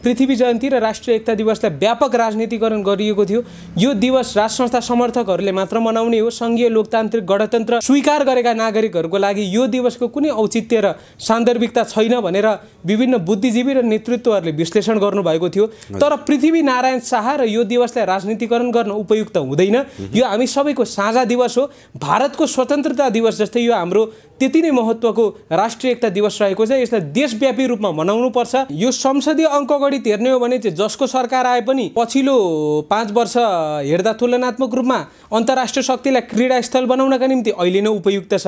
पृथ्वी जयन्ती र राष्ट्रिय एकता दिवसलाई व्यापक राजनीतिकरण गरिएको थियो। यो दिवस राष्ट्र संस्था समर्थकहरूले मात्र मनाउने हो। संघीय लोकतान्त्रिक गणतन्त्र स्वीकार गरेका नागरिकहरूको लागि यो दिवसको कुनै औचित्य र सान्दर्भिकता छैन भनेर विभिन्न बुद्धिजीवी र नेतृत्वहरूले विश्लेषण गर्नुभएको थियो। तर पृथ्वी नारायण शाह र यो दिवसलाई राजनीतिकरण गर्न उपयुक्त हुँदैन। यो हामी सबैको साझा दिवस हो। भारतको स्वतन्त्रता दिवस जस्तै यो हाम्रो त्यति नै महत्त्वको राष्ट्रिय एकता दिवस रहेको छ। यसलाई देशव्यापी रूपमा मनाउनुपर्छ। यो संसदीय अङ्कगणित हेर्ने हो भने चाहिँ जसको सरकार आए पनि पछिल्लो 5 वर्ष हेर्दा तुलनात्मक रूपमा अन्तर्राष्ट्रिय शक्तिलाई क्रीडा स्थल बनाउनका निम्ति अहिले नै उपयुक्त छ,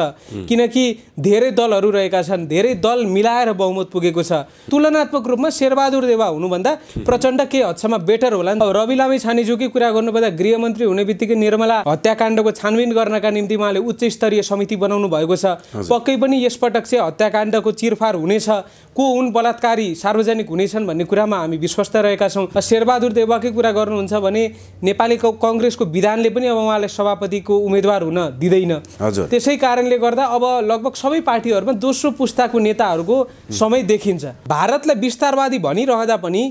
किनकि धेरै दलहरू रहेका छन्, धेरै दल मिलाएर बहुमत पुगेको छ। तुलनात्मक रूपमा शेरबहादुर देउवा हुनुभन्दा प्रचण्ड के हदसम्म बेटर होला। रवि लामी छानेजुकी कुरा गर्नुपर्दा गृहमन्त्री हुने बित्तिकै निर्मला हत्याकाण्डको छानबिन गर्नका निम्ति उहाँले उच्च स्तरीय समिति बनाउनु भएको छ। पक्कै पनि यसपटक चाहिँ हत्याकाण्डको चिरफार हुनेछ, को उन बलात्कारी सार्वजनिक हुनेछन् भन्ने कुरामा हामी विश्वस्त रहेका छौँ। शेरबहादुर देउवाकै कुरा गर्नुहुन्छ भने नेपाली कांग्रेसको विधानले पनि अब उहाँलाई सभापतिको उम्मेदवार हुन दिँदैन। त्यसै कारणले गर्दा अब लगभग सबै पार्टीहरूमा दोस्रो पुस्ताको नेताहरूको समय देखिन्छ। भारतलाई विस्तारवादी भनिरहँदा पनि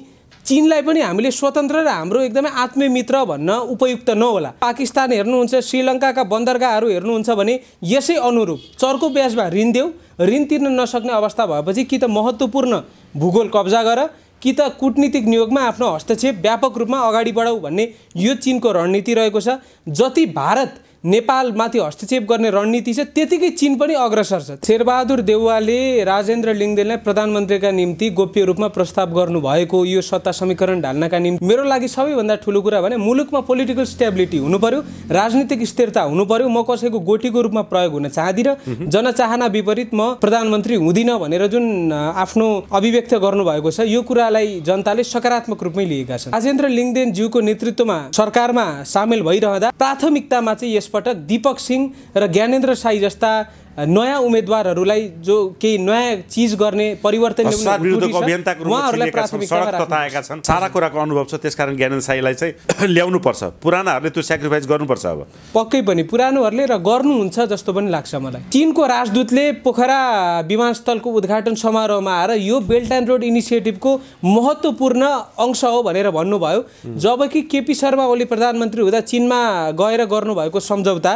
चीनलाई पनि हामीले स्वतन्त्र र हाम्रो एकदमै आत्मीय मित्र भन्न उपयुक्त नहोला। पाकिस्तान हेर्नुहुन्छ, श्रीलङ्काका बन्दरगाहहरू हेर्नुहुन्छ भने यसै अनुरूप चर्को ब्याजमा ऋण देऊ, ऋण तिर्न नसक्ने अवस्था भएपछि कि त महत्त्वपूर्ण भूगोल कब्जा गर कि त कूटनीतिक नियोगमा आफ्नो हस्तक्षेप व्यापक रूपमा अगाडि बढाऊ भन्ने यो चीनको रणनीति रहेको छ। जति भारत नेपालमाथि हस्तक्षेप गर्ने रणनीति छ त्यतिकै चीन पनि अग्रसर छ। शेरबहादुर देउवाले राजेन्द्र लिङदेनलाई प्रधानमन्त्रीका निम्ति गोप्य रूपमा प्रस्ताव गर्नुभएको यो सत्ता समीकरण ढाल्नका निम्ति मेरो लागि सबैभन्दा ठुलो कुरा भने मुलुकमा पोलिटिकल स्टेबिलिटी हुनु पर्यो, राजनीतिक स्थिरता हुनु पर्यो। म कसैको गोटीको रूपमा प्रयोग हुन चाहदिनँ। जनचाहना विपरीत म प्रधानमन्त्री हुँदिनँ भनेर जुन आफ्नो अभिव्यक्त गर्नुभएको छ यो कुरालाई जनताले सकारात्मक रूपमै लिएका छन्। राजेन्द्र लिङदेनज्यूको नेतृत्वमा सरकारमा सामेल भइरहँदा प्राथमिकतामा चाहिँ पटक दीपक सिंह र ज्ञानेन्द्र साई जस्ता नयाँ उम्मेदवारहरूलाई जो केही नयाँ चिज गर्ने परिवर्तन उहाँहरूलाई प्राथमिकता तताएका छन्। सारा कुराको अनुभव छ, त्यसकारण ज्ञानेन्द्र साईलाई चाहिँ ल्याउनु पर्छ। पुरानाहरूले त्यो सेक्रिफाइस गर्नुपर्छ। अब पक्कै पनि पुरानोहरूले र गर्नुहुन्छ जस्तो पनि लाग्छ मलाई। चीनको राजदूतले पोखरा विमानस्थलको उद्घाटन समारोहमा आएर यो बेल्ट एन्ड रोड इनिसिएटिभको महत्त्वपूर्ण अंश हो भनेर भन्नुभयो। जबकि केपी शर्मा ओली प्रधानमन्त्री हुँदा चीनमा गएर गर्नुभएको सम्झौता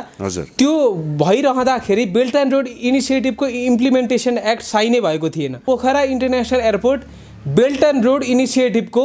त्यो भइरहँदाखेरि बेल्ट एन्ड रोड इनिसिएटिभको इम्प्लिमेन्टेसन एक्ट साइनै भएको थिएन। Pokhara international airport belt and road इनिसिएटिभको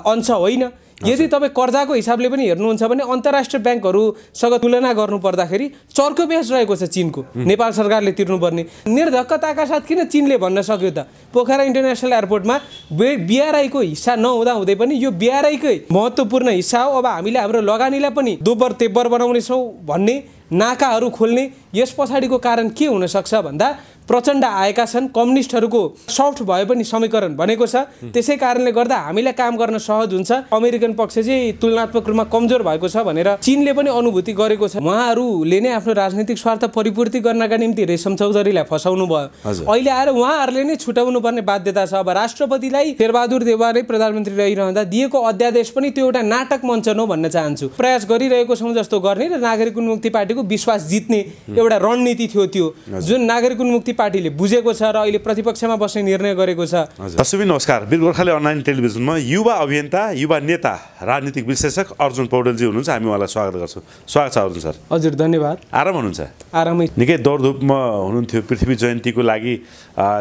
अंश होइन। यदि तपाईँ कर्जाको हिसाबले पनि हेर्नुहुन्छ भने अन्तर्राष्ट्रिय ब्याङ्कहरूसँग तुलना गर्नुपर्दाखेरि चर्को ब्याज रहेको छ चीनको, नेपाल सरकारले तिर्नुपर्ने। निर्धक्कताका साथ किन चीनले भन्न सक्यो त पोखरा इन्टरनेसनल एयरपोर्टमा बीआरआईको हिस्सा नहुँदा हुँदै पनि यो बीआरआईकै महत्त्वपूर्ण हिस्सा हो, अब हामीले हाम्रो लगानीलाई पनि दोब्बर तेब्बर बनाउनेछौँ भन्ने नाकाहरू खोल्ने यस पछाडिको कारण के हुन सक्छ भन्दा प्रचण्ड आएका छन्। कम्युनिस्टहरूको सफ्ट भए पनि समीकरण बनेको छ। त्यसै कारणले गर्दा हामीलाई काम गर्न सहज हुन्छ। अमेरिकन पक्ष चाहिँ तुलनात्मक रूपमा कमजोर भएको छ भनेर चीनले पनि अनुभूति गरेको छ। उहाँहरूले नै आफ्नो राजनीतिक स्वार्थ परिपूर्ति गर्नका निम्ति रेशम चौधरीलाई फसाउनु भयो। अहिले आएर उहाँहरूले नै छुटाउनु पर्ने बाध्यता छ। अब राष्ट्रपतिलाई शेरबहादुर देउवा नै प्रधानमन्त्री रहिरहँदा दिएको अध्यादेश पनि त्यो एउटा नाटक मञ्चन हो भन्न चाहन्छु। प्रयास गरिरहेको छौँ जस्तो गर्ने र नागरिक उन्मुक्ति पार्टीको विश्वास जित्ने एउटा रणनीति थियो त्यो जुन नागरिक उन्मुक्ति पार्टीले बुझेको छ र अहिले प्रतिपक्षमा बस्ने निर्णय गरेको छ। दर्शक नमस्कार, वीर गोर्खाली अनलाइन टेलिभिजनमा युवा अभियन्ता, युवा नेता, राजनीतिक विश्लेषक अर्जुन पौडेलजी हुनुहुन्छ। हामी उहाँलाई स्वागत गर्छौँ। स्वागत छ अर्जुन सर। हजुर धन्यवाद। आराम हुनुहुन्छ? आरामै। निकै दौडधुपमा हुनुहुन्थ्यो। पृथ्वी जयन्तीको लागि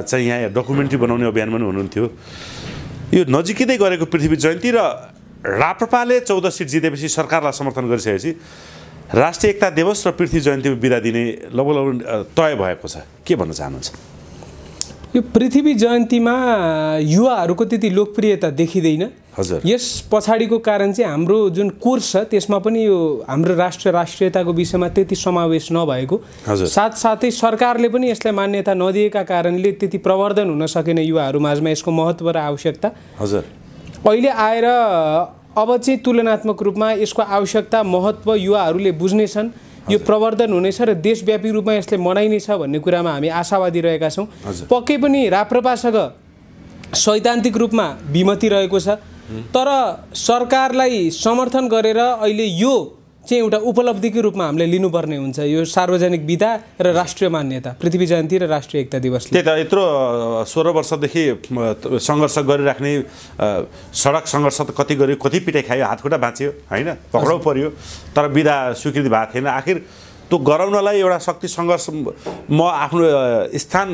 चाहिँ यहाँ डकुमेन्ट्री बनाउने अभियानमा पनि हुनुहुन्थ्यो। यो नजिकै गरेको पृथ्वी जयन्ती र राप्रपाले 14 सिट जितेपछि सरकारलाई समर्थन गरिसकेपछि राष्ट्रिय एकता दिवस र पृथ्वी जयन्तीमा बिदा दिने लगभग तय भएको छ। के भन्न चाहनुहुन्छ? यो पृथ्वी जयन्तीमा युवाहरूको त्यति लोकप्रियता देखिँदैन। हजुर, यस पछाडिको कारण चाहिँ हाम्रो जुन कोर्स छ त्यसमा पनि यो हाम्रो राष्ट्रियताको विषयमा त्यति समावेश नभएको, साथसाथै सरकारले पनि यसलाई मान्यता नदिएका कारणले त्यति प्रवर्धन हुन सकेन युवाहरू माझमा यसको महत्त्व र आवश्यकता। हजुर, अहिले आएर अब चाहिँ तुलनात्मक रूपमा यसको आवश्यकता महत्त्व युवाहरूले बुझ्नेछन्, यो प्रवर्धन हुनेछ र देशव्यापी रूपमा यसले मनाइनेछ भन्ने कुरामा हामी आशावादी रहेका छौँ। पक्कै पनि राप्रपासँग सैद्धान्तिक रूपमा विमति रहेको छ, तर सरकारलाई समर्थन गरेर अहिले यो चाहिँ एउटा उपलब्धिको रूपमा हामीले लिनुपर्ने हुन्छ यो सार्वजनिक विदा र राष्ट्रिय मान्यता पृथ्वी जयन्ती र राष्ट्रिय एकता दिवस। त्यही त यत्रो 16 वर्षदेखि सङ्घर्ष गरिराख्ने सडक सङ्घर्ष त कति गर्यो, कति पिटाइ खायो, हातखुट्टा बाँच्यो होइन, पक्राउ पर्यो, तर विदा स्वीकृति भएको थिएन। आखिर त्यो गराउनलाई एउटा शक्ति सङ्घर्ष म आफ्नो स्थान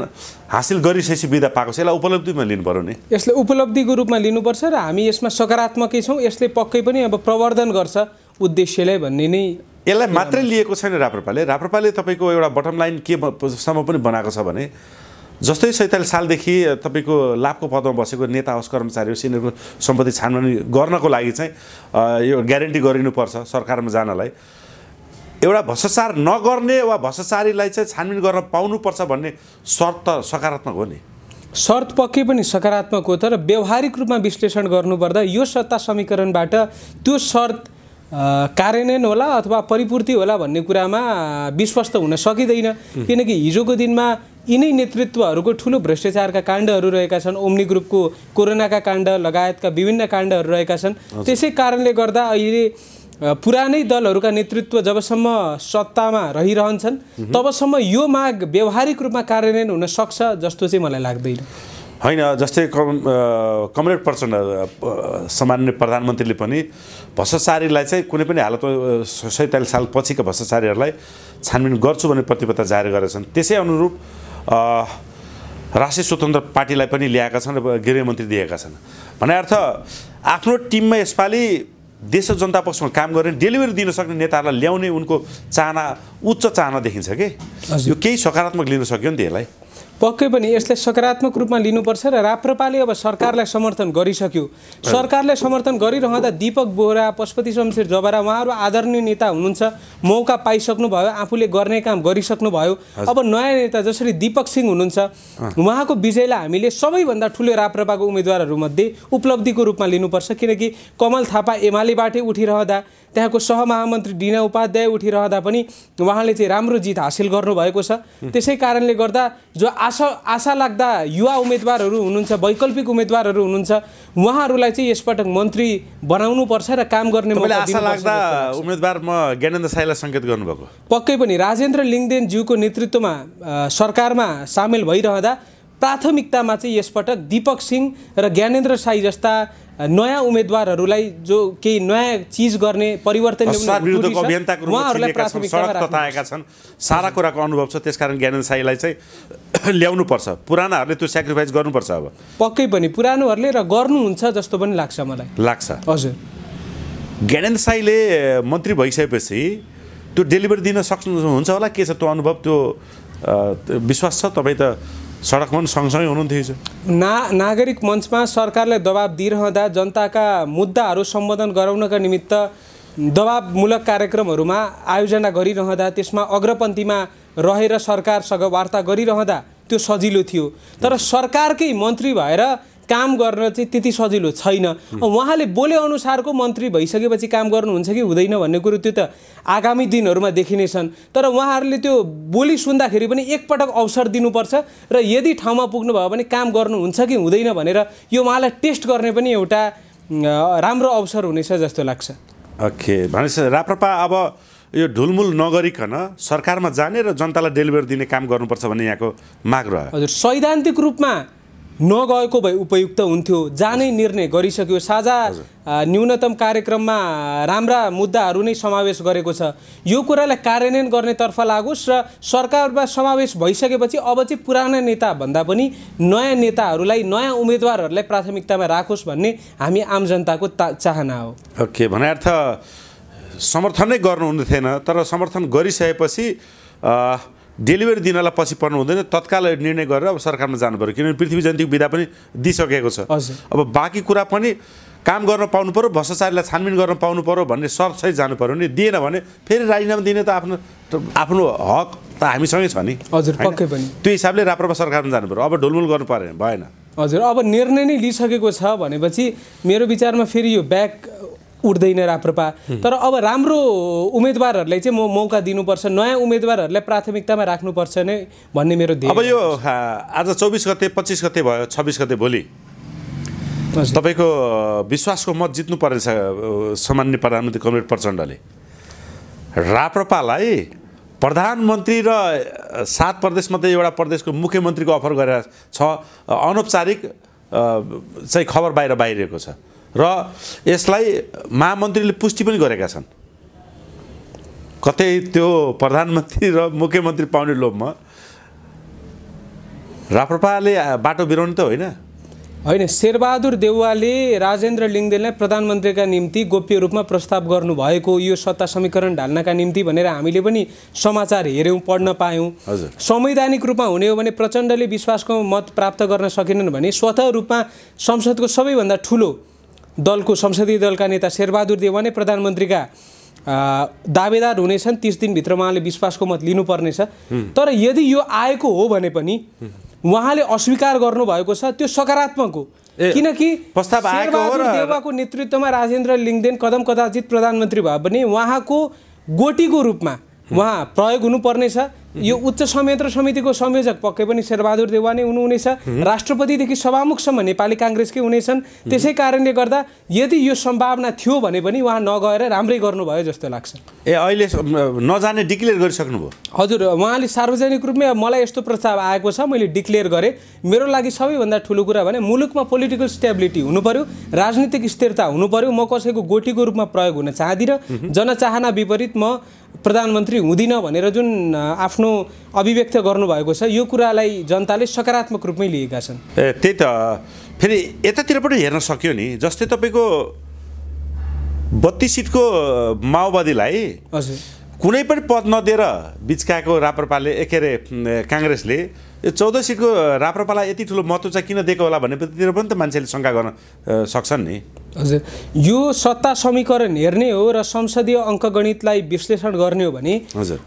हासिल गरिसकेपछि विदा पाएको छ, यसलाई उपलब्धिमा लिनु पर्यो नि। यसले उपलब्धिको रूपमा लिनुपर्छ र हामी यसमा सकारात्मकै छौँ। यसले पक्कै पनि अब प्रवर्धन गर्छ उद्देश्यलाई भन्ने नै। यसलाई मात्रै लिएको छैन राप्रपाले तपाईँको एउटा बटम लाइन केसम्म पनि बनाएको छ भने जस्तै 47 सालदेखि तपाईँको लाभको पदमा बसेको नेता होस् कर्मचारी होस् यिनीहरूको सम्पत्ति छानबिन गर्नको लागि चाहिँ यो ग्यारेन्टी गरिनुपर्छ सरकारमा जानलाई। एउटा भ्रष्टाचार नगर्ने वा भ्रष्टाचारीलाई चाहिँ छानबिन गर्न पाउनुपर्छ भन्ने शर्त त सकारात्मक हो नि। शर्त पक्कै पनि सकारात्मक हो, तर व्यवहारिक रूपमा विश्लेषण गर्नुपर्दा यो सत्ता समीकरणबाट त्यो शर्त कार्यान्वयन होला अथवा परिपूर्ति होला भन्ने कुरामा विश्वस्त हुन सकिँदैन। किनकि हिजोको दिनमा यिनै नेतृत्वहरूको ठुलो भ्रष्टाचारका काण्डहरू रहेका छन्, ओम्नी ग्रुपको कोरोनाका काण्ड लगायतका विभिन्न काण्डहरू रहेका छन्। त्यसै कारणले गर्दा अहिले पुरानै दलहरूका नेतृत्व जबसम्म सत्तामा रहिरहन्छन् तबसम्म यो माग व्यवहारिक रूपमा कार्यान्वयन हुन सक्छ जस्तो चाहिँ मलाई लाग्दैन। होइन, जस्तै कमरेड प्रचण्ड सामान्य प्रधानमन्त्रीले पनि भ्रष्टाचारीलाई चाहिँ कुनै पनि हालतमा 47 साल पछिका भ्रष्टाचारीहरूलाई छानबिन गर्छु भन्ने प्रतिबद्धता जारी गरेका छन्। त्यसै अनुरूप राष्ट्रिय स्वतन्त्र पार्टीलाई पनि ल्याएका छन् र गृहमन्त्री दिएका छन्। भने अर्थ आफ्नो टिममा यसपालि देश र जनता पक्षमा काम गर्ने डेलिभरी दिन सक्ने नेताहरूलाई ल्याउने उनको चाहना उच्च चाहना देखिन्छ कि यो केही सकारात्मक लिन सक्यो नि त। यसलाई पक्कै पनि यसलाई सकारात्मक रूपमा लिनुपर्छ र राप्रपाले अब सरकारलाई समर्थन गरिसक्यो। सरकारलाई समर्थन गरिरहँदा दीपक बोहरा, पशुपति शमशेर जबरा उहाँहरू आदरणीय नेता हुनुहुन्छ, मौका पाइसक्नुभयो, आफूले गर्ने काम गरिसक्नुभयो। अब नयाँ नेता जसरी दीपक सिंह हुनुहुन्छ उहाँको विजयलाई हामीले सबैभन्दा ठुलो राप्रपाको उम्मेदवारहरूमध्ये उपलब्धिको रूपमा लिनुपर्छ। किनकि कमल थापा एमालेबाटै उठिरहँदा, त्यहाँको सहमहामन्त्री डिना उपाध्याय उठिरहँदा पनि उहाँले चाहिँ राम्रो जित हासिल गर्नुभएको छ। त्यसै कारणले गर्दा जो आशा लाग्दा युवा उम्मेदवारहरू हुनुहुन्छ, वैकल्पिक उम्मेदवारहरू हुनुहुन्छ, उहाँहरूलाई चाहिँ यसपटक मन्त्री बनाउनुपर्छ र काम गर्ने मौका दिनुपर्छ। आशा लाग्दा उम्मेदवार म ज्ञानेन्द्र साईलाई सङ्केत गर्नुभएको पक्कै पनि राजेन्द्र लिङदेनज्यूको नेतृत्वमा सरकारमा सामेल भइरहँदा प्राथमिकतामा चाहिँ यसपटक दीपक सिंह र ज्ञानेन्द्र साई जस्ता नयाँ उम्मेदवारहरूलाई जो केही नयाँ चिज गर्ने परिवर्तन विरुद्धको अभियन्ताको रूपमा सडक तताएका छन्, सारा कुराको अनुभव छ। त्यसकारण ज्ञानेन्द्र साईलाई चाहिँ ल्याउनुपर्छ, पुरानाहरूले त्यो सेक्रिफाइस गर्नुपर्छ। अब पक्कै पनि पुरानोहरूले र गर्नुहुन्छ जस्तो पनि लाग्छ मलाई। लाग्छ हजुर। ज्ञानेन्द्र साईले मन्त्री भइसकेपछि त्यो डेलिभरी दिन सक्नुहुन्छ होला, के छ त्यो अनुभव, त्यो विश्वास छ? तपाईँ त सडकमा पनि सँगसँगै हुनुहुन्थ्यो। नागरिक मञ्चमा सरकारलाई दबाब दिइरहँदा जनताका मुद्दाहरू सम्बोधन गराउनका निमित्त दबाबमूलक कार्यक्रमहरूमा आयोजना गरिरहँदा त्यसमा अग्रपन्थीमा रहेर सरकारसँग वार्ता गरिरहँदा त्यो सजिलो थियो। तर सरकारकै मन्त्री भएर काम गर्न चाहिँ त्यति सजिलो छैन। उहाँले बोले अनुसारको मन्त्री भइसकेपछि काम गर्नुहुन्छ कि हुँदैन भन्ने कुरो त्यो त आगामी दिनहरूमा देखिनेछन्। तर उहाँहरूले त्यो बोली सुन्दाखेरि पनि एकपटक अवसर दिनुपर्छ र यदि ठाउँमा पुग्नुभयो भने काम गर्नुहुन्छ कि हुँदैन भनेर यो उहाँलाई टेस्ट गर्ने पनि एउटा राम्रो अवसर हुनेछ जस्तो लाग्छ। ओके, भनेपछि राप्रपा अब यो ढुलमुल नगरिकन सरकारमा जाने र जनतालाई डेलिभरी दिने काम गर्नुपर्छ भन्ने यहाँको माग रह्यो। हजुर, सैद्धान्तिक रूपमा नगएको भए उपयुक्त हुन्थ्यो। जानै निर्णय गरिसक्यो, साझा न्यूनतम कार्यक्रममा राम्रा मुद्दाहरू नै समावेश गरेको छ। यो कुरालाई कार्यान्वयन गर्नेतर्फ लागोस् र सरकारमा समावेश भइसकेपछि अब चाहिँ पुराना नेता भन्दा पनि नयाँ नेताहरूलाई, नयाँ उम्मेदवारहरूलाई प्राथमिकतामा राखोस् भन्ने हामी आम जनताको चाहना हो। ओके, भने अर्थ समर्थन नै गर्नुहुने थिएन, तर समर्थन गरिसकेपछि डेलिभरी दिनलाई पछि पर्नु हुँदैन, तत्काल निर्णय गरेर अब सरकारमा जानु पर्यो। किनभने पृथ्वी जयन्तीको विधा पनि दिइसकेको छ। अब बाँकी कुरा पनि काम गर्न पाउनु पर्यो, भ्रष्टाचारीलाई छानबिन गर्न पाउनु पर्यो भन्ने शर्तसहित जानु पर्यो नि। दिएन भने फेरि राजीनामा दिने त आफ्नो हक त हामीसँगै छ नि। हजुर, पक्कै पनि त्यो हिसाबले राप्रपा सरकारमा जानु पर्यो। अब ढुलमुल गर्नु भएन। हजुर, अब निर्णय नै लिइसकेको छ भनेपछि मेरो विचारमा फेरि यो ब्याक उठ्दैन राप्रपा। तर अब राम्रो उम्मेदवारहरूलाई चाहिँ मौका दिनुपर्छ, नयाँ उम्मेदवारहरूलाई प्राथमिकतामा राख्नुपर्छ नै भन्ने मेरो ध्येय। अब यो आज 24 गते 25 गते भयो, 26 गते भोलि तपाईँको विश्वासको मत जित्नु परेछ सामान्य प्रधानमन्त्री कमरेड प्रचण्डले। राप्रपालाई प्रधानमन्त्री र 7 प्रदेशमध्ये एउटा प्रदेशको मुख्यमन्त्रीको अफर गरेर छ। अनौपचारिक चाहिँ खबर बाहिरिएको छ र यसलाई महामन्त्रीले पुष्टि पनि गरेका छन्। कतै त्यो प्रधानमन्त्री र मुख्यमन्त्री पाउने लोभमा राप्रपाले बाटो बिराउने त होइन। होइन, शेरबहादुर देउवाले राजेन्द्र लिङदेनलाई प्रधानमन्त्रीका निम्ति गोप्य रूपमा प्रस्ताव गर्नुभएको यो सत्ता समीकरण ढाल्नका निम्ति भनेर हामीले पनि समाचार हेऱ्यौँ, पढ्न पायौँ। संवैधानिक रूपमा हुने हो भने प्रचण्डले विश्वासको मत प्राप्त गर्न सकेनन् भने स्वतः रूपमा संसदको सबैभन्दा ठुलो दलको संसदीय दलका नेता शेरबहादुर देउवा नै प्रधानमन्त्रीका दावेदार हुनेछन्। 30 दिनभित्र उहाँले विश्वासको मत लिनुपर्नेछ। तर यदि यो आएको हो भने पनि उहाँले अस्वीकार गर्नुभएको छ, त्यो सकारात्मक हो। किनकि शेरबहादुर देउवाको नेतृत्वमा राजेन्द्र लिङदेन कदम कदाचित प्रधानमन्त्री भए पनि उहाँको गोटीको रूपमा उहाँ प्रयोग हुनुपर्नेछ। यो उच्च संयन्त्र समितिको संयोजक पक्कै पनि शेरबहादुर देउवा नै हुनुहुनेछ। राष्ट्रपतिदेखि सभामुखसम्म नेपाली काङ्ग्रेसकै हुनेछन्। त्यसै कारणले गर्दा यदि यो सम्भावना थियो भने पनि उहाँ नगएर राम्रै गर्नुभयो जस्तो लाग्छ। अहिले नजाने डिक्लेयर गरिसक्नुभयो? हजुर, उहाँले सार्वजनिक रूपमा मलाई यस्तो प्रस्ताव आएको छ, मैले डिक्लेयर गरेँ। मेरो लागि सबैभन्दा ठुलो कुरा भने मुलुकमा पोलिटिकल स्टेबिलिटी हुनु पर्यो, राजनीतिक स्थिरता हुनु पर्यो। म कसैको गोटीको रूपमा प्रयोग हुन चाहदिनँ। जनचाहना विपरीत म प्रधानमन्त्री हुँदिनँ भनेर जुन आफ्नो अभिव्यक्त गर्नुभएको छ, यो कुरालाई जनताले सकारात्मक रूपमै लिएका छन्। त्यही त फेरि यतातिर पनि हेर्न सक्यो नि। जस्तै तपाईँको 32 सिटको माओवादीलाई कुनै पनि पद नदिएर बिचकाएको राप्रपाले के अरे काङ्ग्रेसले यो 14 सिटको राप्रपालाई यति ठुलो महत्त्व चाहिँ किन दिएको होला भन्नेतिर पनि त मान्छेले शङ्का गर्न सक्छन् नि। हजुर, यो सत्ता समीकरण हेर्ने हो र संसदीय अङ्कगणितलाई विश्लेषण गर्ने हो भने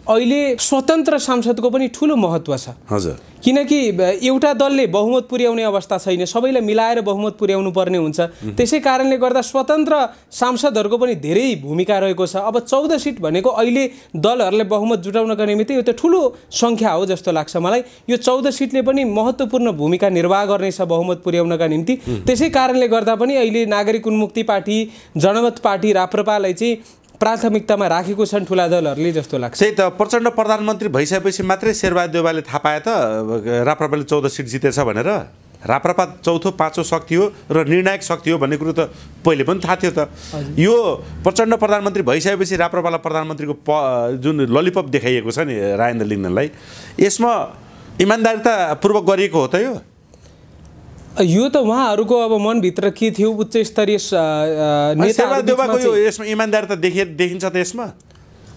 अहिले स्वतन्त्र सांसदको पनि ठुलो महत्त्व छ। हजुर, किनकि एउटा दलले बहुमत पुर्याउने अवस्था छैन, सबैलाई मिलाएर बहुमत पुर्याउनु पर्ने हुन्छ। त्यसै कारणले गर्दा स्वतन्त्र सांसदहरूको पनि धेरै भूमिका रहेको छ। अब 14 सिट भनेको अहिले दलहरूले बहुमत जुटाउनका निमित्त यो त ठुलो सङ्ख्या हो जस्तो लाग्छ मलाई। यो 14 सिटले पनि महत्त्वपूर्ण भूमिका निर्वाह गर्नेछ बहुमत पुर्याउनका निम्ति। त्यसै कारणले गर्दा पनि अहिले नागरिक उन्मुक्ति पार्टी, जनमत पार्टी, राप्रपालाई चाहिँ प्राथमिकतामा राखेको छन् ठुला दलहरूले जस्तो लाग्छ। त्यही त प्रचण्ड प्रधानमन्त्री भइसकेपछि मात्रै शेरबहादुर देउवाले थाहा पाए त राप्रपाले 14 सिट जितेछ भनेर। राप्रपा चौथो 5औं शक्ति हो र निर्णायक शक्ति हो भन्ने कुरो त पहिले पनि थाहा थियो त। यो प्रचण्ड प्रधानमन्त्री भइसकेपछि राप्रपालाई प्रधानमन्त्रीको जुन ललिपप देखाइएको छ नि राजेन्द्र लिङदेनलाई, यसमा इमान्दारितापूर्वक गरिएको हो त यो त उहाँहरूको अब मनभित्र के थियो उच्च स्तरीय नेताको यसमा इमान्दारिता देखिन्छ त। यसमा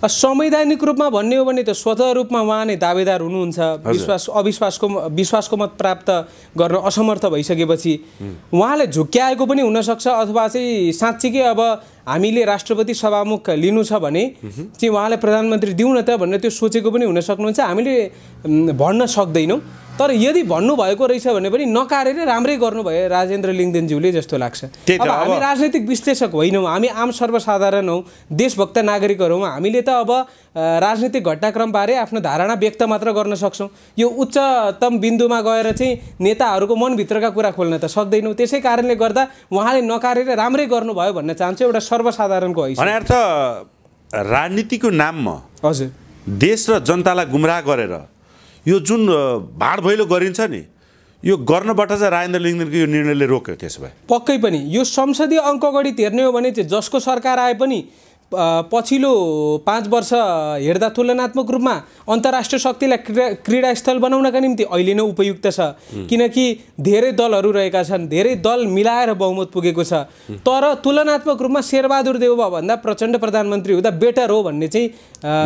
संवैधानिक रूपमा भन्ने हो भने त स्वतः रूपमा उहाँ नै दावेदार हुनुहुन्छ। विश्वासको मत प्राप्त गर्न असमर्थ भइसकेपछि उहाँले झुक्क्याएको पनि हुनसक्छ, अथवा चाहिँ साँच्चीकै अब हामीले राष्ट्रपति सभामुख लिनु छ भने चाहिँ उहाँलाई प्रधानमन्त्री दिउँ न त भनेर त्यो सोचेको पनि हुन सक्नुहुन्छ। हामीले भन्न सक्दैनौँ, तर यदि भन्नुभएको रहेछ भने पनि नकारेर राम्रै गर्नुभयो राजेन्द्र लिङदेनज्यूले जस्तो लाग्छ। अब हामी राजनैतिक विश्लेषक होइनौँ, हामी आम सर्वसाधारण हौँ, देशभक्त नागरिकहरू हौँ। हामीले त अब राजनीतिक घटनाक्रमबारे आफ्नो धारणा व्यक्त मात्र गर्न सक्छौँ। यो उच्चतम बिन्दुमा गएर चाहिँ नेताहरूको मनभित्रका कुरा खोल्न त सक्दैनौँ। त्यसै कारणले गर्दा उहाँले नकारेर राम्रै गर्नुभयो भन्न चाहन्छु एउटा सर्वसाधारणको हैसियत। अर्थ राजनीतिको नाममा हजुर देश र जनतालाई गुमराह गरेर यो जुन भाडभैलो गरिन्छ नि, यो गर्नबाट चाहिँ राजेन्द्र लिङदेनको यो निर्णयले रोक्यो। त्यसो भए पक्कै पनि यो संसदीय अङ्कगणित हेर्ने हो भने चाहिँ जसको सरकार आए पनि पछिल्लो 5 वर्ष हेर्दा तुलनात्मक रूपमा अन्तर्राष्ट्रिय शक्तिलाई क्रीडास्थल बनाउनका निम्ति अहिले नै उपयुक्त छ। किनकि धेरै दलहरू रहेका छन्, धेरै दल मिलाएर बहुमत पुगेको छ। तर तुलनात्मक रूपमा शेरबहादुर देउवा भन्दा प्रचण्ड प्रधानमन्त्री हुँदा बेटर हो भन्ने चाहिँ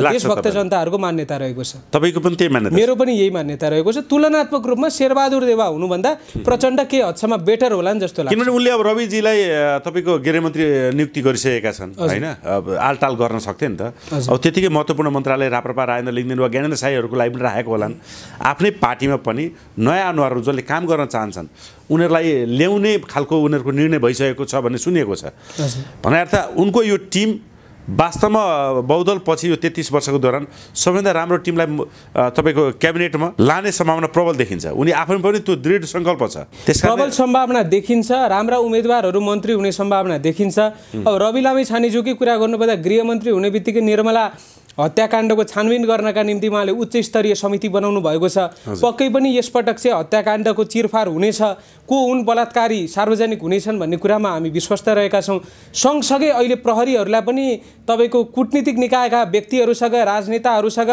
देशभक्त जनताहरूको मान्यता रहेको छ। तपाईँको पनि त्यही मान्यता? मेरो पनि यही मान्यता रहेको छ। तुलनात्मक रूपमा शेरबहादुर देउवा हुनुभन्दा प्रचण्ड के हदसम्म बेटर होला नि जस्तो लाग्छ। किनभने उनले अब रविजीलाई तपाईँको गृहमन्त्री नियुक्ति गरिसकेका छन् होइन, आलटाल गर्न सक्थ्यो नि त। अब त्यतिकै महत्त्वपूर्ण मन्त्रालय राप्रपा राजेन्द्र लिङदेन वा ज्ञानेन्द्र साईहरूको लागि पनि राखेको होलान्। आफ्नै पार्टीमा पनि नयाँ अनुहारहरू जसले काम गर्न चाहन्छन् उनीहरूलाई ल्याउने खालको उनीहरूको निर्णय भइसकेको छ भन्ने सुनिएको छ। भने अर्थ उनको यो टिम वास्तवमा बहुदल पछि यो 33 वर्षको दौरान सबैभन्दा राम्रो टिमलाई तपाईँको क्याबिनेटमा लाने सम्भावना प्रबल देखिन्छ। उनी आफै पनि त्यो दृढ सङ्कल्प छ, प्रबल सम्भावना देखिन्छ। राम्रा उम्मेदवारहरू मन्त्री हुने सम्भावना देखिन्छ। अब रवि लामी छानेज्यूकै कुरा गर्नुपर्दा गृहमन्त्री हुने बित्तिकै निर्मला हत्याकाण्डको छानबिन गर्नका निम्ति उहाँले उच्च स्तरीय समिति बनाउनु भएको छ। पक्कै पनि यसपटक चाहिँ हत्याकाण्डको चिरफार हुनेछ, को हुन् बलात्कारी सार्वजनिक हुनेछन् भन्ने कुरामा हामी विश्वस्त रहेका छौँ। सँगसँगै अहिले प्रहरीहरूलाई पनि तपाईँको कूटनीतिक निकायका व्यक्तिहरूसँग, राजनेताहरूसँग,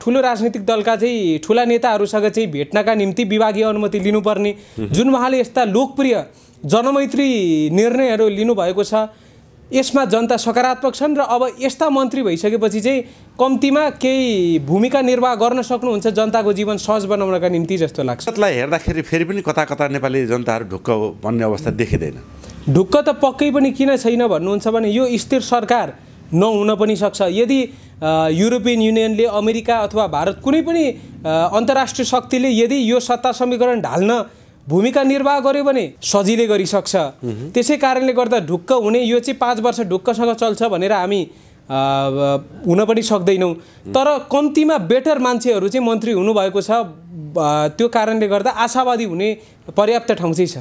ठुलो राजनीतिक दलका चाहिँ ठुला नेताहरूसँग चाहिँ भेट्नका निम्ति विभागीय अनुमति लिनुपर्ने, जुन उहाँले यस्ता लोकप्रिय जनमैत्री निर्णयहरू लिनुभएको छ, यसमा जनता सकारात्मक छन्। र अब यस्ता मन्त्री भइसकेपछि चाहिँ कम्तीमा केही भूमिका निर्वाह गर्न सक्नुहुन्छ जनताको जीवन सहज बनाउनका निम्ति जस्तो लाग्छ। यसलाई हेर्दाखेरि फेरि पनि कता कता नेपाली जनताहरू ढुक्क भन्ने अवस्था देखिँदैन। ढुक्क त पक्कै पनि किन छैन भन्नुहुन्छ भने यो स्थिर सरकार नहुन पनि सक्छ। यदि युरोपियन युनियनले, अमेरिका अथवा भारत कुनै पनि अन्तर्राष्ट्रिय शक्तिले यदि यो सत्ता समीकरण ढाल्न भूमिका निर्वाह गर्यो भने सजिलै गरिसक्छ। त्यसै कारणले गर्दा ढुक्क हुने, यो चाहिँ 5 वर्ष ढुक्कसँग चल्छ भनेर हामी हुन पनि सक्दैनौँ। तर कम्तीमा बेटर मान्छेहरू चाहिँ मन्त्री हुनुभएको छ, त्यो कारणले गर्दा आशावादी हुने पर्याप्त ठाउँ चाहिँ छ।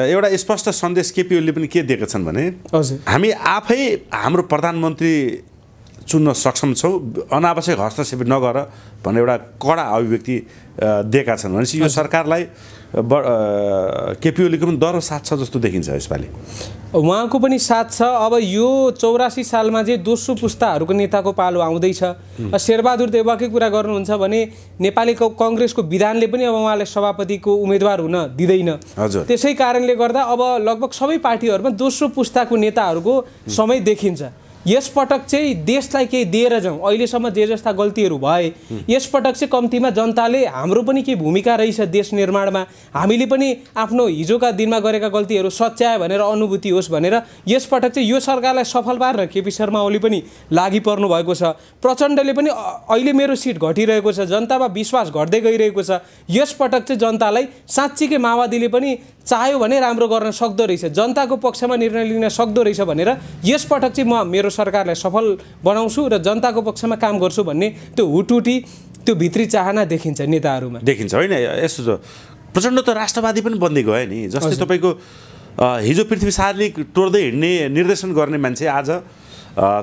एउटा स्पष्ट सन्देश केपी ओलीले पनि के दिएका छन् भने हजुर, हामी आफै हाम्रो प्रधानमन्त्री चुन्न सक्षम छौँ, अनावश्यक हस्तक्षेप नगर भन्ने एउटा कडा अभिव्यक्ति दिएका छन्। भनेपछि यो सरकारलाई केपी ओलीको पनि दर साथ छ जस्तो देखिन्छ यसपालि। उहाँको पनि साथ छ। अब यो 84 सालमा चाहिँ दोस्रो पुस्ताहरूको नेताको पालो आउँदैछ। शेरबहादुर देउवाकै कुरा गर्नुहुन्छ भने नेपाली कङ्ग्रेसको विधानले पनि अब उहाँलाई सभापतिको उम्मेदवार हुन दिँदैन। त्यसै कारणले गर्दा अब लगभग सबै पार्टीहरूमा दोस्रो पुस्ताको नेताहरूको समय देखिन्छ। यसपटक चाहिँ देशलाई केही दिएर जाउँ, अहिलेसम्म जे जस्ता गल्तीहरू भए यसपटक चाहिँ कम्तीमा जनताले हाम्रो पनि केही भूमिका रहेछ देश निर्माणमा, हामीले पनि आफ्नो हिजोका दिनमा गरेका गल्तीहरू सच्यायो भनेर अनुभूति होस् भनेर यसपटक चाहिँ यो सरकारलाई सफल पार्न केपी शर्मा ओली पनि लागि पर्नु भएको छ। प्रचण्डले पनि अहिले मेरो सिट घटिरहेको छ, जनतामा विश्वास घट्दै गइरहेको छ, यसपटक चाहिँ जनतालाई साँच्चीकै माओवादीले पनि चाह्यो भने राम्रो गर्न सक्दो रहेछ, जनताको पक्षमा निर्णय लिन सक्दो रहेछ भनेर यसपटक चाहिँ म मेरो सरकारलाई सफल बनाउँछु र जनताको पक्षमा काम गर्छु भन्ने त्यो हुटुटी, त्यो भित्री चाहना देखिन्छ नेताहरूमा। देखिन्छ होइन? यस्तो छ, प्रचण्ड त राष्ट्रवादी पनि बन्दै गयो नि। जस्तै तपाईँको हिजो पृथ्वी शालिक टोर्दै हिँड्ने निर्देशन गर्ने मान्छे आज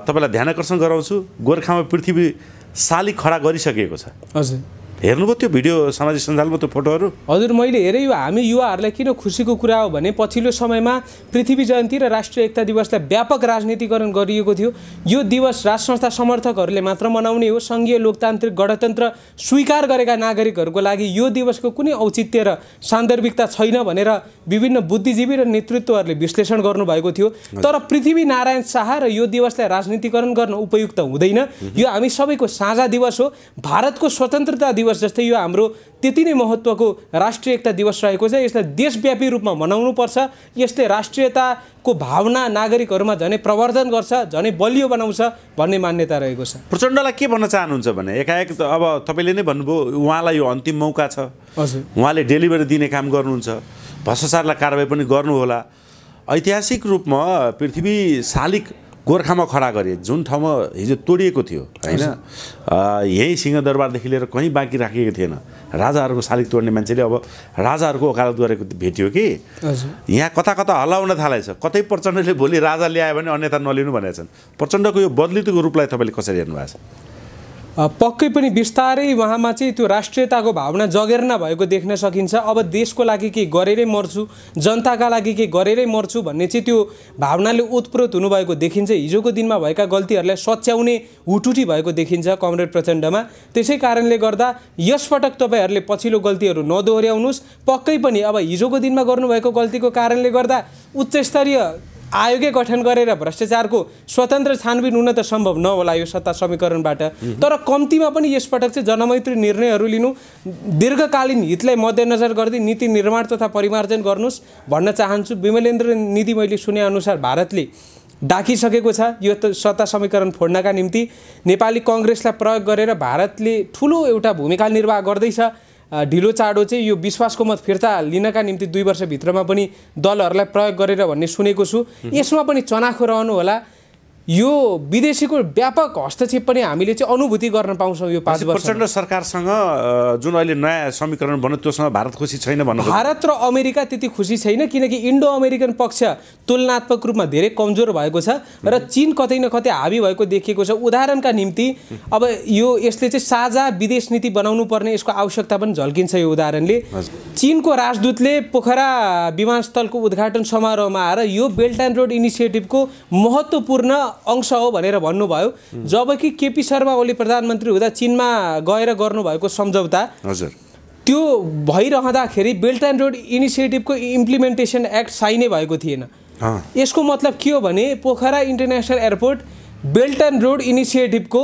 तपाईँलाई ध्यान आकर्षण गराउँछु, गोर्खामा पृथ्वी शालिक खडा गरिसकेको छ। हजुर, हेर्नुभयो त्यो भिडियो सामाजिक सञ्जालमा, त्यो फोटोहरू? हजुर, मैले हेरेँ। यो हामी युवाहरूलाई किन खुसीको कुरा हो भने पछिल्लो समयमा पृथ्वी जयन्ती र राष्ट्रिय एकता दिवसलाई व्यापक राजनीतिकरण गरिएको थियो। यो दिवस राजसंस्था समर्थकहरूले मात्र मनाउने हो, सङ्घीय लोकतान्त्रिक गणतन्त्र स्वीकार गरेका नागरिकहरूको लागि यो दिवसको कुनै औचित्य र सान्दर्भिकता छैन भनेर विभिन्न बुद्धिजीवी र नेतृत्वहरूले विश्लेषण गर्नुभएको थियो। तर पृथ्वी नारायण शाह र यो दिवसलाई राजनीतिकरण गर्न उपयुक्त हुँदैन। यो हामी सबैको साझा दिवस हो। भारतको स्वतन्त्रता दिवस जस्तै यो हाम्रो त्यति नै महत्त्वको राष्ट्रिय एकता दिवस रहेको छ। यसलाई देशव्यापी रूपमा मनाउनुपर्छ। यसले राष्ट्रियताको भावना नागरिकहरूमा झनै प्रवर्धन गर्छ, झनै बलियो बनाउँछ भन्ने मान्यता रहेको छ। प्रचण्डलाई के भन्न चाहनुहुन्छ भने एकाएक त अब तपाईँले नै भन्नुभयो उहाँलाई यो अन्तिम मौका छ। हजुर, उहाँले डेलिभरी दिने काम गर्नुहुन्छ, भ्रष्टाचारलाई कारबाही पनि गर्नुहोला। ऐतिहासिक रूपमा पृथ्वी शालिक गोर्खामा खडा गरे, जुन ठाउँमा हिजो तोडिएको थियो होइन, यही सिंहदरबारदेखि लिएर कहीँ बाँकी राखिएको थिएन। राजाहरूको शालिक तोड्ने मान्छेले अब राजाहरूको वकालत गरेको भेटियो कि यहाँ कता कता हल्लाउन थालेछ। कतै प्रचण्डले भोलि राजा ल्यायो भने अन्यथा नलिनु भनेका छन्। प्रचण्डको यो बदलितो रूपलाई तपाईँले कसरी हेर्नु भएको छ? पक्कै पनि बिस्तारै उहाँमा चाहिँ त्यो राष्ट्रियताको भावना जगेर्ना भएको देख्न सकिन्छ। अब देशको लागि केही गरेरै मर्छु, जनताका लागि केही गरेरै मर्छु भन्ने चाहिँ त्यो भावनाले ओतप्रोत हुनुभएको देखिन्छ। हिजोको दिनमा भएका गल्तीहरूलाई सच्याउने हुटुटी भएको देखिन्छ कमरेड प्रचण्डमा। त्यसै कारणले गर्दा यसपटक तपाईँहरूले पछिल्लो गल्तीहरू नदोहोऱ्याउनुहोस्। पक्कै पनि अब हिजोको दिनमा गर्नुभएको गल्तीको कारणले गर्दा उच्च स्तरीय आयोगै गठन गरेर भ्रष्टाचारको स्वतन्त्र छानबिन हुन त सम्भव नहोला यो सत्ता समीकरणबाट। तर कम्तीमा पनि यसपटक चाहिँ जनमैत्री निर्णयहरू लिनु, दीर्घकालीन हितलाई मध्यनजर गर्दै नीति निर्माण तथा परिमार्जन गर्नुहोस् भन्न चाहन्छु। विमलेन्द्र निधि मैले सुनेअनुसार भारतले डाकिसकेको छ यो सत्ता समीकरण फोड्नका निम्ति। नेपाली कङ्ग्रेसलाई प्रयोग गरेर भारतले ठुलो एउटा भूमिका निर्वाह गर्दैछ। ढिलो चाँडो चाहिँ यो विश्वासको मत फिर्ता लिनका निम्ति 2 वर्षभित्रमा पनि दलहरूलाई प्रयोग गरेर भन्ने सुनेको छु। यसमा पनि चनाखो रहनु होला। यो विदेशीको व्यापक हस्तक्षेप पनि हामीले चाहिँ अनुभूति गर्न पाउँछौँ यो 5 वर्ष। प्रचण्ड सरकारसँग जुन अहिले नयाँ समीकरण बन्यो त्योसँग भारत खुसी छैन भन्नु? भारत र अमेरिका त्यति खुसी छैन, किनकि इन्डो अमेरिकन पक्ष तुलनात्मक रूपमा धेरै कमजोर भएको छ र चीन कतै न कतै हावी भएको देखिएको छ। उदाहरणका निम्ति अब यो यसले चाहिँ साझा विदेश नीति बनाउनु पर्ने यसको आवश्यकता पनि झल्किन्छ। यो उदाहरणले चीनको राजदूतले पोखरा विमानस्थलको उद्घाटन समारोहमा आएर यो बेल्ट एन्ड रोड इनिसिएटिभको महत्त्वपूर्ण अंश हो भनेर भन्नुभयो, जबकि केपी शर्मा ओली प्रधानमन्त्री हुँदा चीनमा गएर गर्नुभएको सम्झौता त्यो भइरहँदाखेरि बेल्ट एन्ड रोड इनिसिएटिभको इम्प्लिमेन्टेसन एक्ट साइनै भएको थिएन। यसको मतलब के हो भने Pokhara international airport belt and road इनिसिएटिभको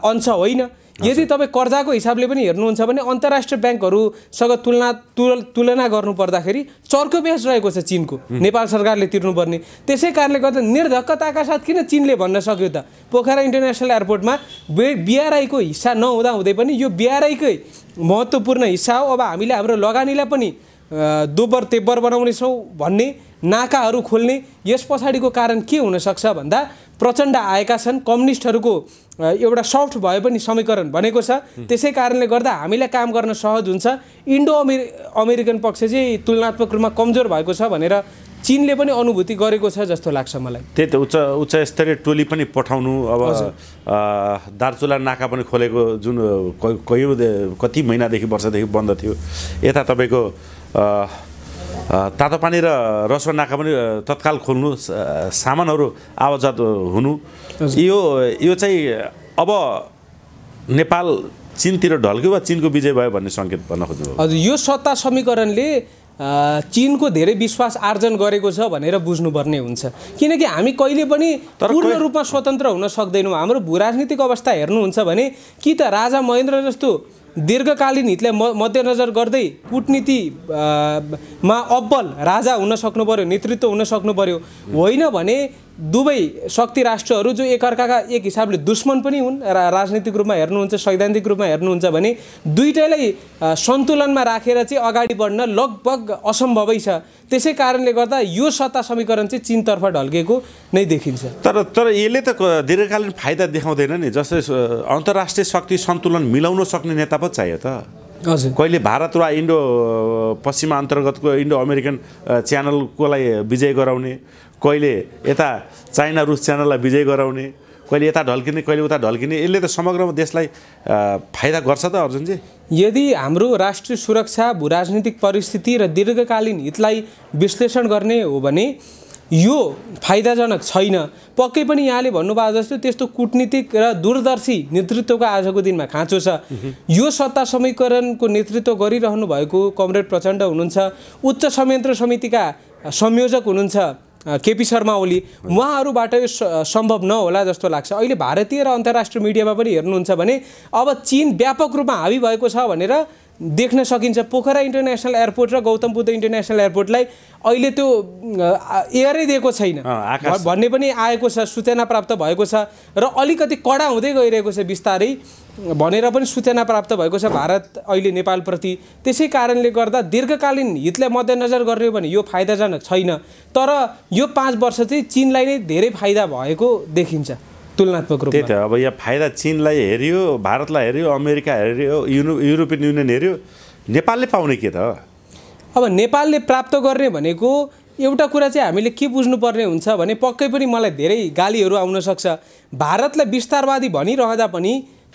अंश होइन। यदि तपाईँ कर्जाको हिसाबले पनि हेर्नुहुन्छ भने अन्तर्राष्ट्रिय ब्याङ्कहरूसँग तुलना गर्नु पर्दाखेरि चर्को ब्याज रहेको छ चीनको, नेपाल सरकारले तिर्नुपर्ने। त्यसै कारणले गर्दा निर्धक्कताका साथ किन चीनले भन्न सक्यो त पोखरा इन्टरनेसनल एयरपोर्टमा BRI को हिस्सा नहुँदा हुँदै पनि यो BRI-कै महत्त्वपूर्ण हिस्सा हो, अब हामीले हाम्रो लगानीलाई पनि दोब्बर तेब्बर बनाउनेछौँ भन्ने, नाकाहरू खोल्ने, यस पछाडिको कारण के हुनसक्छ भन्दा प्रचण्ड आएका छन्। कम्युनिस्टहरूको एउटा सफ्ट भए पनि समीकरण बनेको छ, त्यसै कारणले गर्दा हामीलाई काम गर्न सहज हुन्छ। इन्डो अमेरिकन पक्ष चाहिँ तुलनात्मक रूपमा कमजोर भएको छ भनेर चीनले पनि अनुभूति गरेको छ जस्तो लाग्छ मलाई। त्यही त उच्च स्तरीय टोली पनि पठाउनु, अब दार्चुला नाका पनि खोलेको जुन कति महिनादेखि वर्षदेखि बन्द थियो, यता तपाईँको तातो पानी र रसुवा नाका पनि तत्काल खोल्नु, सामानहरू आवाजात हुनु, यो चाहिँ अब नेपाल चीनतिर ढल्क्यो वा चीनको विजय भयो भन्ने सङ्केत भन्न खोज्नु? हजुर, यो सत्ता समीकरणले चीनको धेरै विश्वास आर्जन गरेको छ भनेर बुझ्नुपर्ने हुन्छ, किनकि हामी कहिले पनि पूर्ण रूपमा स्वतन्त्र हुन सक्दैनौँ। हाम्रो भूराजनीतिक अवस्था हेर्नुहुन्छ भने कि त राजा महेन्द्र जस्तो दीर्घकालीन हितलाई मध्यनजर गर्दै कूटनीतिमा अब्बल राजा हुन सक्नु पर्यो, नेतृत्व हुन सक्नु पर्यो, होइन भने दुवै शक्ति राष्ट्रहरू जो एकअर्काका एक हिसाबले दुश्मन पनि हुन्, राजनीतिक रूपमा हेर्नुहुन्छ, सैद्धान्तिक रूपमा हेर्नुहुन्छ भने दुईटैलाई सन्तुलनमा राखेर चाहिँ अगाडि बढ्न लगभग असम्भवै छ। त्यसै कारणले गर्दा यो सत्ता समीकरण चाहिँ चीनतर्फ ढल्केको नै देखिन्छ। तर यसले त दीर्घकालीन फाइदा देखाउँदैन नि, जस्तै अन्तर्राष्ट्रिय शक्ति सन्तुलन मिलाउन सक्ने नेता पो चाहियो त। हजुर, कहिले भारत वा इन्डो पश्चिमा अन्तर्गतको इन्डो अमेरिकन च्यानलकोलाई विजय गराउने, कहिले यता चाइना रुस च्यानललाई विजय गराउने, कहिले यता ढल्किने कहिले उता ढल्किने, यसले त समग्रमा देशलाई फाइदा गर्छ त अर्जुनजी? यदि हाम्रो राष्ट्रिय सुरक्षा, भूराजनीतिक परिस्थिति र दीर्घकालीन हितलाई विश्लेषण गर्ने हो भने यो फाइदाजनक छैन। पक्कै पनि यहाँले भन्नुभएको जस्तो त्यस्तो कूटनीतिक र दूरदर्शी नेतृत्वको आजको दिनमा खाँचो छ। यो सत्ता समीकरणको नेतृत्व गरिरहनु भएको कमरेड प्रचण्ड हुनुहुन्छ, उच्च संयन्त्र समितिका संयोजक हुनुहुन्छ केपी शर्मा ओली, उहाँहरूबाट यो सम्भव नहोला जस्तो लाग्छ। अहिले भारतीय र अन्तर्राष्ट्रिय मिडियामा पनि हेर्नुहुन्छ भने अब चीन व्यापक रूपमा हावी भएको छ भनेर देख्न सकिन्छ। पोखरा इन्टरनेसनल एयरपोर्ट र गौतम बुद्ध इन्टरनेसनल एयरपोर्टलाई अहिले त्यो एयरै दिएको छैन भन्ने पनि आएको छ, सूचना प्राप्त भएको छ र अलिकति कडा हुँदै गइरहेको छ बिस्तारै भनेर पनि सूचना प्राप्त भएको छ भारत अहिले नेपालप्रति। त्यसै कारणले गर्दा दीर्घकालीन हितलाई मध्यनजर गर्ने हो भने यो फाइदाजनक छैन, तर यो 5 वर्ष चाहिँ चीनलाई नै धेरै फाइदा भएको देखिन्छ तुलनात्मक रूपमा। त्यही त, अब यहाँ फाइदा चीनलाई हेऱ्यो, भारतलाई हेऱ्यो, अमेरिका हेऱ्यो, युरोपियन युनियन हेऱ्यो, नेपालले पाउने के त? अब नेपालले प्राप्त गर्ने भनेको एउटा कुरा चाहिँ हामीले के बुझ्नुपर्ने हुन्छ भने पक्कै पनि मलाई धेरै गालीहरू आउन सक्छ, भारतलाई विस्तारवादी भनिरहँदा पनि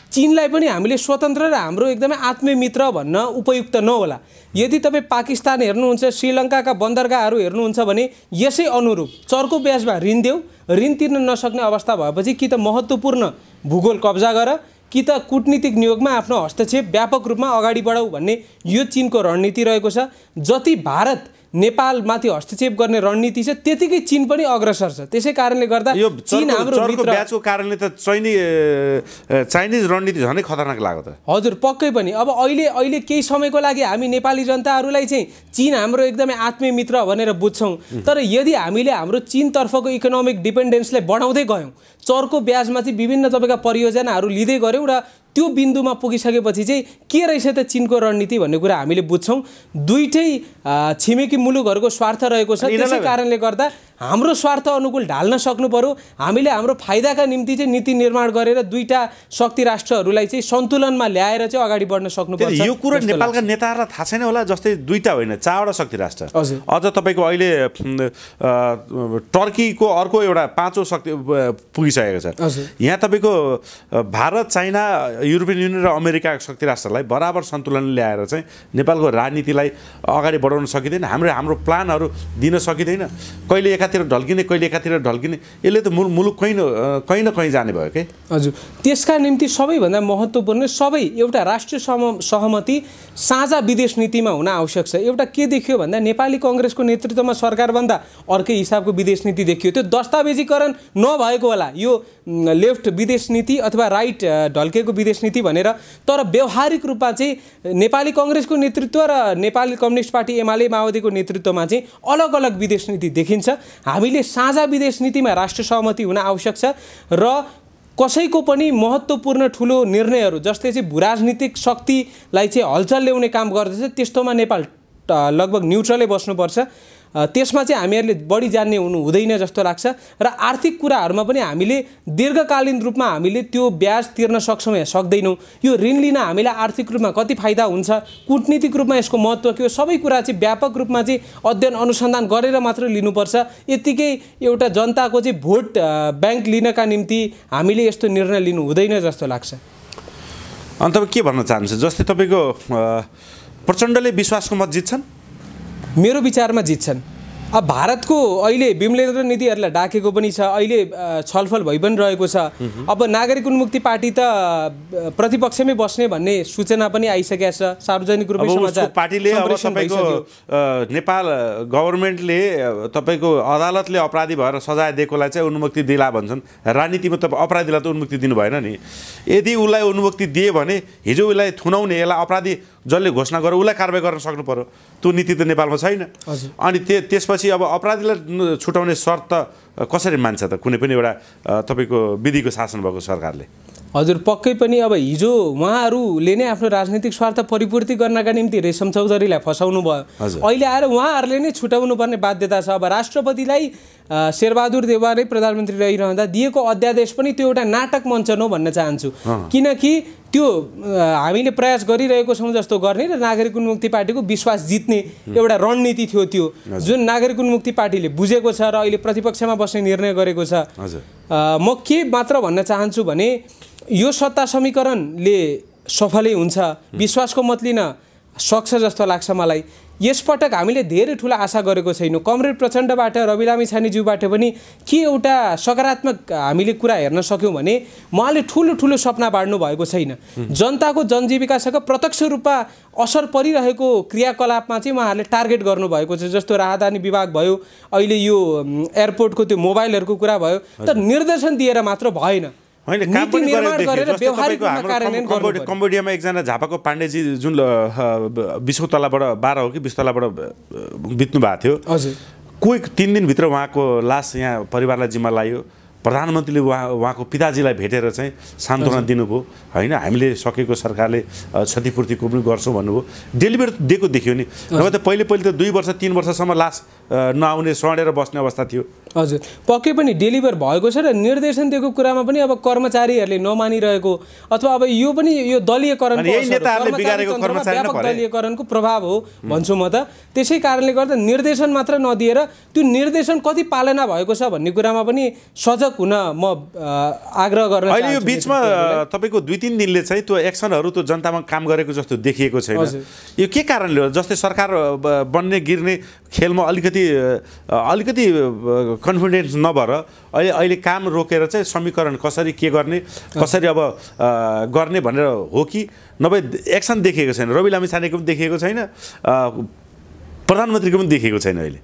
चीनलाई पनि हामीले स्वतन्त्र र हाम्रो एकदमै आत्मीय मित्र भन्न उपयुक्त नहोला। यदि तपाईँ पाकिस्तान हेर्नुहुन्छ, श्रीलङ्काका बन्दरगाहहरू हेर्नुहुन्छ भने यसै अनुरूप चर्को ब्याजमा ऋण देऊ, ऋण तिर्न नसक्ने अवस्था भएपछि कि त महत्त्वपूर्ण भूगोल कब्जा गर, कि त कूटनीतिक नियोगमा आफ्नो हस्तक्षेप व्यापक रूपमा अगाडि बढाऊ भन्ने यो चीनको रणनीति रहेको छ। जति भारत नेपालमाथि हस्तक्षेप गर्ने रणनीति छ त्यतिकै चीन पनि अग्रसर छ। त्यसै कारणले गर्दा यो चीन हाम्रो मित्र ब्याजको कारणले त चाइनिज रणनीति झनै खतरनाक लाग्यो त। हजुर, पक्कै पनि। अब अहिले केही समयको लागि हामी नेपाली जनताहरूलाई चाहिँ चीन हाम्रो एकदमै आत्मीय मित्र भनेर बुझ्छौँ, तर यदि हामीले हाम्रो चीनतर्फको इकोनोमिक डिपेन्डेन्सलाई बढाउँदै गयौँ, चर्को ब्याजमा चाहिँ विभिन्न तपाईँका परियोजनाहरू लिँदै गऱ्यौँ र त्यो बिन्दुमा पुगिसकेपछि चाहिँ के रहेछ त चीनको रणनीति भन्ने कुरा हामीले बुझ्छौँ। दुईटै छिमेकी मुलुकहरूको स्वार्थ रहेको छ, त्यसै कारणले गर्दा हाम्रो स्वार्थ अनुकूल ढाल्न सक्नु पर्यो। हामीले हाम्रो फाइदाका निम्ति चाहिँ नीति निर्माण गरेर दुईटा शक्ति राष्ट्रहरूलाई चाहिँ सन्तुलनमा ल्याएर चाहिँ अगाडि बढ्न सक्नुपर्छ। यो कुरा नेपालका नेताहरूलाई थाहा छैन होला, जस्तै दुईटा होइन 4वटा शक्ति राष्ट्र, अझ तपाईँको अहिले टर्कीको अर्को एउटा 5औं शक्ति पुगिसकेको छ। यहाँ तपाईँको भारत, चाइना, युरोपियन युनियन र अमेरिका शक्ति राष्ट्रलाई बराबर सन्तुलन ल्याएर चाहिँ नेपालको राजनीतिलाई अगाडि बढाउन सकिँदैन। हाम्रो प्लानहरू दिन सकिँदैन, कहिले एकातिर ढल्किने कहिले एकातिर ढल्किने। यसले त मुलुक कहीँ न कहीँ जाने भयो के। हजुर, त्यसका निम्ति सबैभन्दा महत्त्वपूर्ण सबै एउटा राष्ट्रिय सहमति साझा विदेश नीतिमा हुन आवश्यक छ। एउटा के देखियो भन्दा नेपाली कांग्रेसको नेतृत्वमा सरकारभन्दा अर्कै हिसाबको विदेश नीति देखियो। त्यो दस्तावेजीकरण नभएको होला, यो लेफ्ट विदेश नीति अथवा राइट ढल्केको विदेश नीति भनेर, तर व्यवहारिक रूपमा चाहिँ नेपाली कांग्रेसको नेतृत्व र नेपाली कम्युनिस्ट पार्टी एमाले माओवादीको नेतृत्वमा चाहिँ अलग अलग विदेश नीति देखिन्छ। हामीले साझा विदेश नीतिमा राष्ट्रिय सहमति हुन आवश्यक छ र कसैको पनि महत्त्वपूर्ण ठुलो निर्णयहरू जसले चाहिँ भूराजनीतिक शक्तिलाई चाहिँ हलचल ल्याउने काम गर्दछ त्यस्तोमा नेपाल लगभग न्युट्रलै बस्नुपर्छ। त्यसमा चाहिँ हामीहरूले बढी जान्ने हुनु हुँदैन जस्तो लाग्छ। र आर्थिक कुराहरूमा पनि हामीले दीर्घकालीन रूपमा हामीले त्यो ब्याज तिर्न सक्छौँ या सक्दैनौँ, यो ऋण लिन हामीलाई आर्थिक रूपमा कति फाइदा हुन्छ, कूटनीतिक रूपमा यसको महत्त्व के हो, सबै कुरा चाहिँ व्यापक रूपमा चाहिँ अध्ययन अनुसन्धान गरेर मात्र लिनुपर्छ। यतिकै एउटा जनताको चाहिँ भोट ब्याङ्क लिनका निम्ति हामीले यस्तो निर्णय लिनु हुँदैन जस्तो लाग्छ। अन्तमा के भन्न चाहनुहुन्छ? जस्तै तपाईँको प्रचण्डले विश्वासको मत जित्छन्? मेरो विचारमा जित्छन्। अब भारतको अहिले विमलेन्द्र नीतिहरूलाई डाकेको पनि छ, अहिले छलफल भइ पनि रहेको छ। अब नागरिक उन्मुक्ति पार्टी त प्रतिपक्षमै बस्ने भन्ने सूचना पनि आइसकेको छ, सार्वजनिक रूपमा समाचार पार्टीले। अब तपाईँको नेपाल गभर्मेन्टले तपाईँको अदालतले अपराधी भएर सजाय दिएकोलाई चाहिँ उन्मुक्ति दिला भन्छन्। राजनीतिमा त अपराधीलाई त उन्मुक्ति दिनु भएन नि। यदि उसलाई उन्मुक्ति दिए भने हिजो उसलाई थुनाउने, यसलाई अपराधी जसले घोषणा गर्यो उसलाई कारबाही गर्न सक्नु पर्यो। त्यो नीति त नेपालमा छैन। अनि त्यसपछि अब अपराधीलाई छुटाउने शर्त कसरी मान्छ त कुनै पनि एउटा तपाईँको विधिको शासन भएको सरकारले? हजुर, पक्कै पनि। अब हिजो उहाँहरूले नै आफ्नो राजनीतिक स्वार्थ परिपूर्ति गर्नका निम्ति रेशम चौधरीलाई फसाउनु भयो, अहिले आएर उहाँहरूले नै छुटाउनु पर्ने बाध्यता छ। अब राष्ट्रपतिलाई शेरबहादुर देउवा नै प्रधानमन्त्री रहिरहँदा दिएको अध्यादेश पनि त्यो एउटा नाटक मञ्चन हो भन्न चाहन्छु। किनकि त्यो हामीले प्रयास गरिरहेको छौँ जस्तो गर्ने र नागरिक उन्मुक्ति पार्टीको विश्वास जित्ने एउटा रणनीति थियो, त्यो जुन नागरिक उन्मुक्ति पार्टीले बुझेको छ र अहिले प्रतिपक्षमा बस्ने निर्णय गरेको छ। म के मात्र भन्न चाहन्छु भने यो सत्ता समीकरणले सफलै हुन्छ, विश्वासको मत लिन सक्छ जस्तो लाग्छ मलाई। यसपटक हामीले धेरै ठुला आशा गरेको छैनौँ। कमरेड प्रचण्डबाट, रवि लामिछानेज्यूबाट पनि के एउटा सकारात्मक हामीले कुरा हेर्न सक्यौँ भने उहाँले ठुलो ठुलो सपना बाँड्नु भएको छैन। जनताको जनजीविकासँग प्रत्यक्ष रूपमा असर परिरहेको क्रियाकलापमा चाहिँ उहाँहरूले टार्गेट गर्नुभएको छ। जस्तो राहदानी विभाग भयो, अहिले यो एयरपोर्टको त्यो मोबाइलहरूको कुरा भयो, तर निर्देशन दिएर मात्र भएन, होइन काम पनि कम्बोडियामा एकजना झापाको पाण्डेजी जुन 20औं तलाबाट 12 हो कि 20 तलाबाट बित्नु भएको थियो। कोही 3 दिनभित्र उहाँको लास यहाँ परिवारलाई जिम्मा लाग्यो। प्रधानमन्त्रीले उहाँको पिताजीलाई भेटेर चाहिँ सान्त्वना दिनुभयो, होइन हामीले सकेको सरकारले क्षतिपूर्तिको पनि गर्छौँ भन्नुभयो। डेलिभर दिएको देखियो नि। नभए त पहिले त 2 वर्ष 3 वर्षसम्म लास नआउने, सडेर बस्ने अवस्था थियो। हजुर, पक्कै पनि डेलिभर भएको छ र निर्देशन दिएको कुरामा पनि अब कर्मचारीहरूले नमानिरहेको अथवा अब यो पनि यो दलीयकरणको प्रभाव हो भन्छु म त। त्यसै कारणले गर्दा निर्देशन मात्र नदिएर त्यो निर्देशन कति पालना भएको छ भन्ने कुरामा पनि सजग हुन म आग्रह गर्न चाहन्छु। अहिले यो बिचमा तपाईँको 2-3 दिनले चाहिँ त्यो एक्सनहरू त्यो जनतामा काम गरेको जस्तो देखिएको छैन। यो के कारणले हो? जस्तै सरकार बन्ने गिर्ने खेलमा अलिकति कन्फिडेन्स नभएर अहिले काम रोकेर चाहिँ समीकरण कसरी के गर्ने, कसरी अब गर्ने भनेर हो कि नभए एक्सन देखिएको छैन? रवि लामिछानेको पनि देखिएको छैन, प्रधानमन्त्रीको पनि देखिएको छैन अहिले।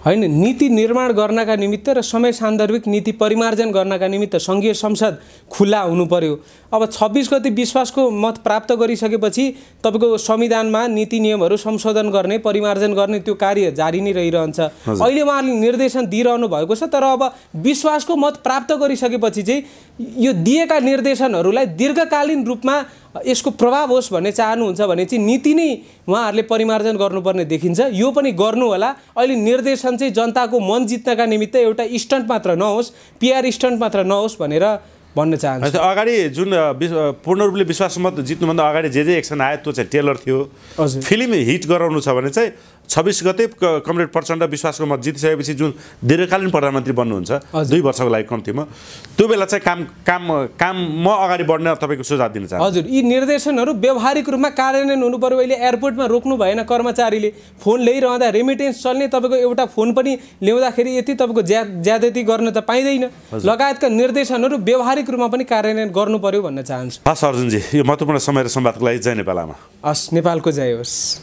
होइन, नीति निर्माण गर्नका निमित्त र समय सान्दर्भिक नीति परिमार्जन गर्नका निमित्त सङ्घीय संसद खुला हुनु पर्यो। अब 26 गते विश्वासको मत प्राप्त गरिसकेपछि तपाईँको संविधानमा नीति नियमहरू संशोधन गर्ने, परिमार्जन गर्ने त्यो कार्य जारी नै रहिरहन्छ। अहिले उहाँहरूले निर्देशन दिइरहनु भएको छ, तर अब विश्वासको मत प्राप्त गरिसकेपछि चाहिँ यो दिएका निर्देशनहरूलाई दीर्घकालीन रूपमा यसको प्रभाव होस् भन्ने चाहनुहुन्छ भने चाहिँ नीति नै उहाँहरूले परिमार्जन गर्नुपर्ने देखिन्छ। यो पनि गर्नु होला। अहिले निर्देशन चाहिँ जनताको मन जित्नका निमित्त एउटा स्टन्ट मात्र नहोस्, पिआर स्टन्ट मात्र नहोस् भनेर भन्न चाहन्छु। अगाडि जुन पूर्ण रूपले विश्वास मत जित्नुभन्दा अगाडि जे एक्सन आयो त्यो चाहिँ टेलर थियो। फिल्म हिट गराउनु छ भने चाहिँ 26 गते कमरेड प्रचण्ड विश्वासको मत जितिसकेपछि जुन दीर्घकालीन प्रधानमन्त्री बन्नुहुन्छ 2 वर्षको लागि कम्तीमा, त्यो बेला चाहिँ काम अगाडि बढ्न तपाईँको सुझाव दिन चाहन्छु। हजुर, यी निर्देशनहरू व्यावहारिक रूपमा कार्यान्वयन हुनु पर्यो। अहिले एयरपोर्टमा रोक्नु भएन कर्मचारीले, फोन ल्याइरहँदा रेमिटेन्स चल्ने तपाईँको एउटा फोन पनि ल्याउँदाखेरि यति तपाईँको ज्यादती गर्न त पाइँदैन। लगायतका निर्देशनहरू व्यावहारिक रूपमा पनि कार्यान्वयन गर्नु पर्यो भन्न चाहन्छु। हस् अर्जुनजी, यो महत्त्वपूर्ण समय र संवादको लागि जय नेपाल आमा। हस्, नेपालको जय होस्।